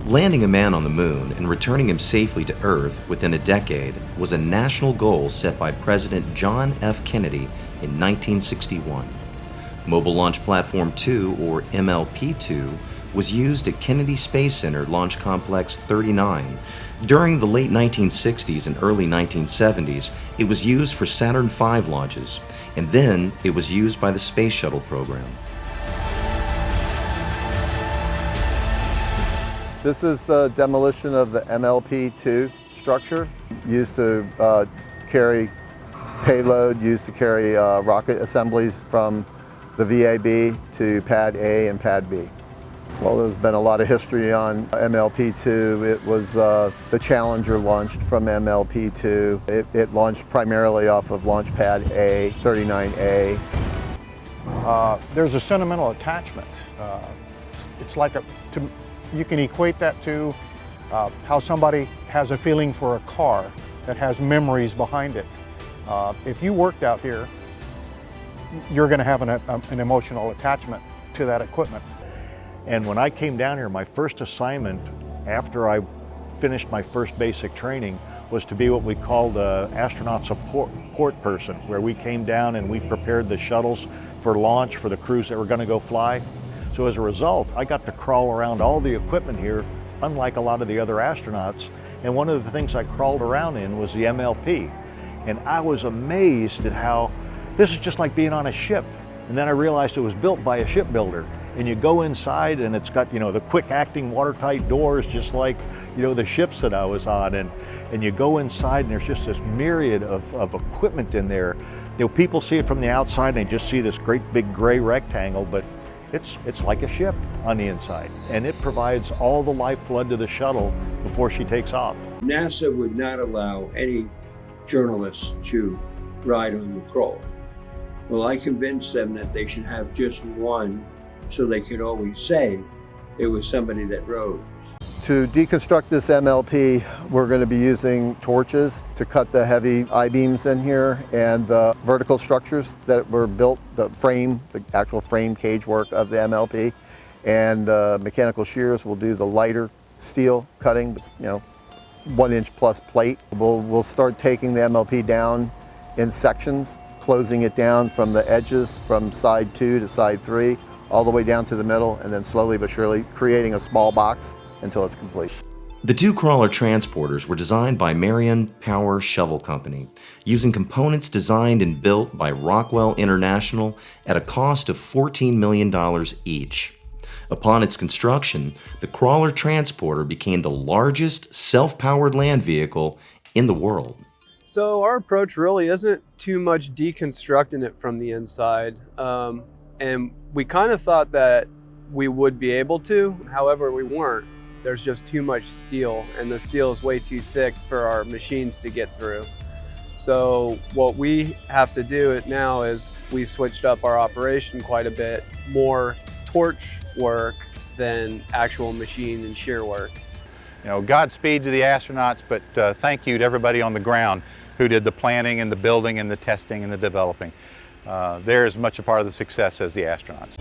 Landing a man on the moon and returning him safely to Earth within a decade was a national goal set by President John F. Kennedy in 1961. Mobile Launch Platform 2, or MLP-2, was used at Kennedy Space Center Launch Complex 39. During the late 1960s and early 1970s, it was used for Saturn V launches, and then it was used by the Space Shuttle program. This is the demolition of the MLP-2 structure, used to carry payload, used to carry rocket assemblies from the VAB to Pad A and Pad B. Well, there's been a lot of history on MLP-2. It was the Challenger launched from MLP-2. It launched primarily off of Launch Pad A, 39A. There's a sentimental attachment. It's like you can equate that to how somebody has a feeling for a car that has memories behind it. If you worked out here, you're going to have an emotional attachment to that equipment. And when I came down here, my first assignment after I finished my first basic training was to be what we called an astronaut support person, where we came down and we prepared the shuttles for launch for the crews that were going to go fly. So as a result, I got to crawl around all the equipment here, unlike a lot of the other astronauts. And one of the things I crawled around in was the MLP. And I was amazed at how this is just like being on a ship. And then I realized it was built by a shipbuilder. And you go inside and it's got, the quick acting watertight doors, just like, the ships that I was on. And you go inside and there's just this myriad of equipment in there. People see it from the outside and they just see this great big gray rectangle, but it's like a ship on the inside. And it provides all the lifeblood to the shuttle before she takes off. NASA would not allow any journalists to ride on the crawl. Well, I convinced them that they should have just one so they could always say it was somebody that rode. To deconstruct this MLP, we're going to be using torches to cut the heavy I-beams in here and the vertical structures that were built, the actual frame cage work of the MLP. And mechanical shears will do the lighter steel cutting, 1 inch plus plate. We'll start taking the MLP down in sections, closing it down from the edges from side 2 to side 3, all the way down to the middle, and then slowly but surely creating a small box until it's complete. The two crawler transporters were designed by Marion Power Shovel Company, using components designed and built by Rockwell International at a cost of $14 million each. Upon its construction, the crawler transporter became the largest self-powered land vehicle in the world. So our approach really isn't too much deconstructing it from the inside. And we kind of thought that we would be able to, however we weren't. There's just too much steel, and the steel is way too thick for our machines to get through. So what we have to do now is we switched up our operation quite a bit, more torch work than actual machine and shear work. Godspeed to the astronauts, but thank you to everybody on the ground who did the planning and the building and the testing and the developing. They're as much a part of the success as the astronauts.